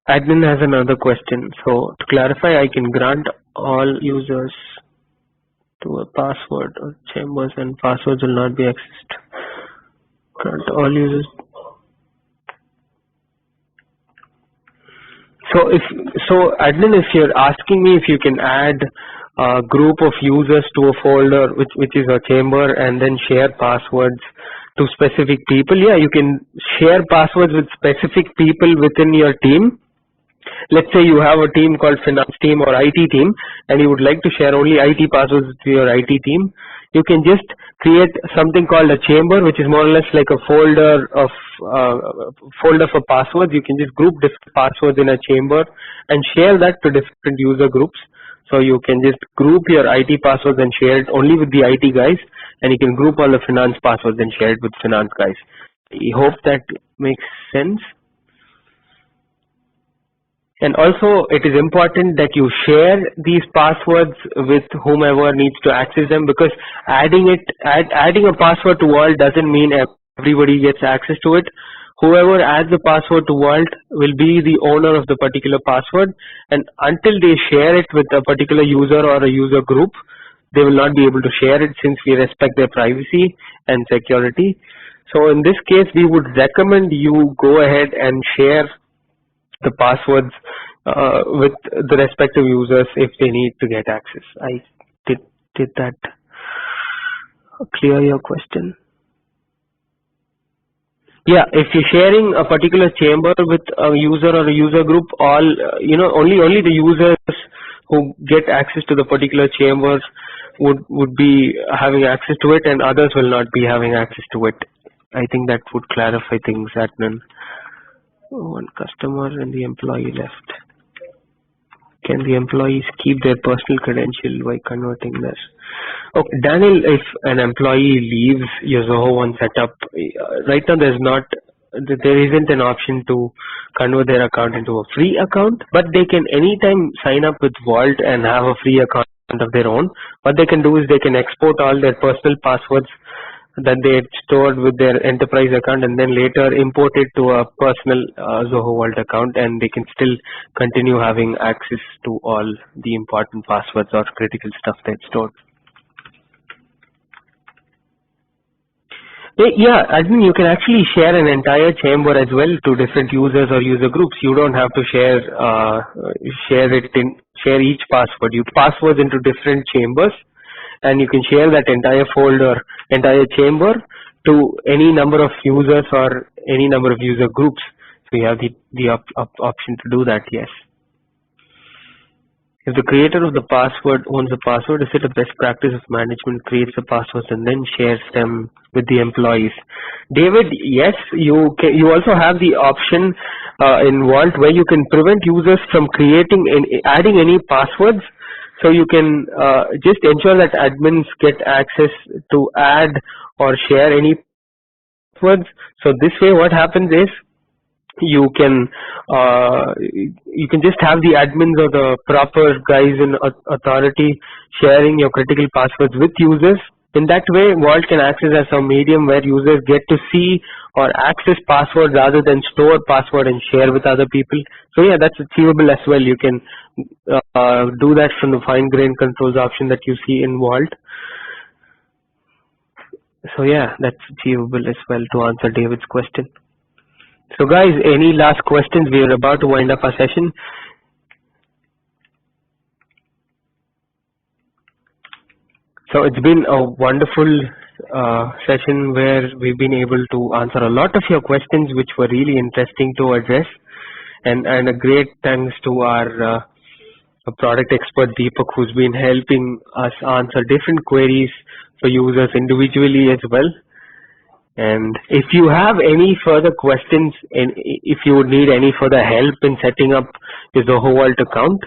Admin has another question. So to clarify, I can grant all users to a password or chambers and passwords will not be accessed. Grant all users. So admin, if you're asking me if you can add a group of users to a folder which is a chamber and then share passwords to specific people, yeah, you can share passwords with specific people within your team. Let's say you have a team called finance team or IT team and you would like to share only IT passwords to your IT team. You can just create something called a chamber, which is more or less like a folder for passwords. You can just group different passwords in a chamber and share that to different user groups. So you can just group your IT passwords and share it only with the IT guys, and you can group all the finance passwords and share it with finance guys. I hope that makes sense. And also, it is important that you share these passwords with whomever needs to access them, because adding a password to Vault doesn't mean everybody gets access to it. Whoever adds the password to Vault will be the owner of the particular password, and until they share it with a particular user or a user group, they will not be able to share it, since we respect their privacy and security. So in this case, we would recommend you go ahead and share the passwords with the respective users if they need to get access. I did that clear your question? Yeah, if you're sharing a particular chamber with a user or a user group, all only the users who get access to the particular chamber would be having access to it, and others will not be having access to it. I think that would clarify things, Adnan. One customer and the employee left. Can the employees keep their personal credential by converting this? Okay, Daniel, if an employee leaves your Zoho One setup, right now there isn't an option to convert their account into a free account, but they can anytime sign up with Vault and have a free account of their own. What they can do is they can export all their personal passwords that they had stored with their enterprise account and then later import it to a personal Zoho Vault account, and they can still continue having access to all the important passwords or critical stuff they had stored. Yeah, admin, you can actually share an entire chamber as well to different users or user groups. You don't have to share each password. You passwords into different chambers, and you can share that entire folder, entire chamber to any number of users or any number of user groups. So you have the option to do that, yes. If the creator of the password owns the password, is it a best practice if management creates the passwords and then shares them with the employees? David, yes, you also have the option in Vault where you can prevent users from adding any passwords. So you can just ensure that admins get access to add or share any passwords. So this way what happens is you can just have the admins or the proper guys in authority sharing your critical passwords with users. In that way, Vault can access as a medium where users get to see or access passwords rather than store password and share with other people. So yeah, that's achievable as well. You can do that from the fine-grained controls option that you see in Vault. So yeah, that's achievable as well, to answer David's question. So guys, any last questions? We are about to wind up our session. So it's been a wonderful session where we've been able to answer a lot of your questions, which were really interesting to address. And a great thanks to our product expert Deepak, who's been helping us answer different queries for users individually as well. And if you have any further questions, and if you would need any further help in setting up your Zoho Vault account,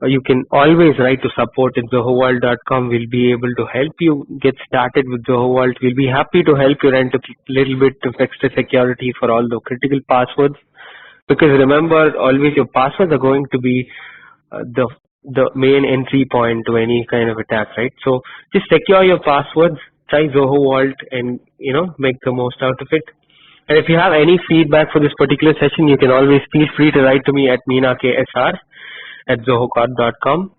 you can always write to support@zohovault.com. We'll be able to help you get started with Zoho Vault. We'll be happy to help you rent a little bit of extra security for all the critical passwords. Because remember, always your passwords are going to be the main entry point to any kind of attack, right? So just secure your passwords. Try Zoho Vault and make the most out of it. And if you have any feedback for this particular session, you can always feel free to write to me at meenaksr@zohocorp.com.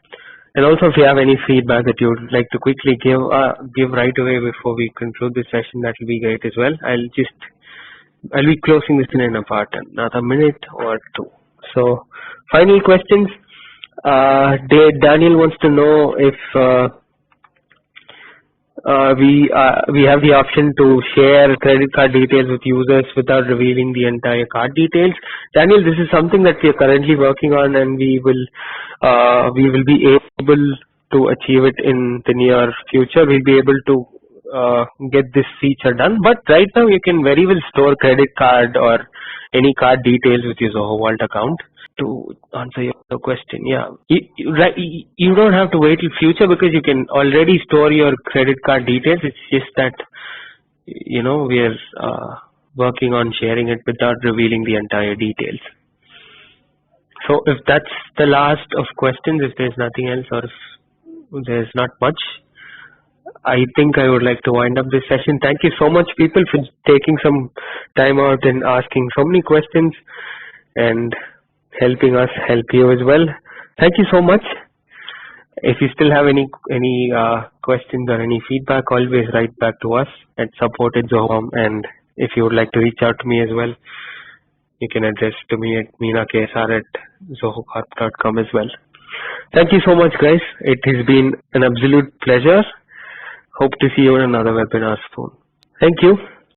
And also, if you have any feedback that you would like to quickly give right away before we conclude this session, that will be great as well. I'll be closing this in about another minute or two. So, final questions. Daniel wants to know if we have the option to share credit card details with users without revealing the entire card details. Daniel, this is something that we are currently working on, and we will be able to achieve it in the near future. We'll be able to get this feature done. But right now, you can very well store credit card or any card details with your Zoho Vault account. To answer your question, yeah, you don't have to wait till future, because you can already store your credit card details. It's just that we are working on sharing it without revealing the entire details. So if that's the last of questions, if there's nothing else, or if there's not much, I think I would like to wind up this session. Thank you so much, people, for taking some time out and asking so many questions and helping us help you as well. Thank you so much. If you still have any questions or any feedback, always write back to us at support@zoho.com. And if you would like to reach out to me as well, you can address to me at meenaksr@zohocorp.com as well. Thank you so much, guys. It has been an absolute pleasure. Hope to see you in another webinar soon. Thank you.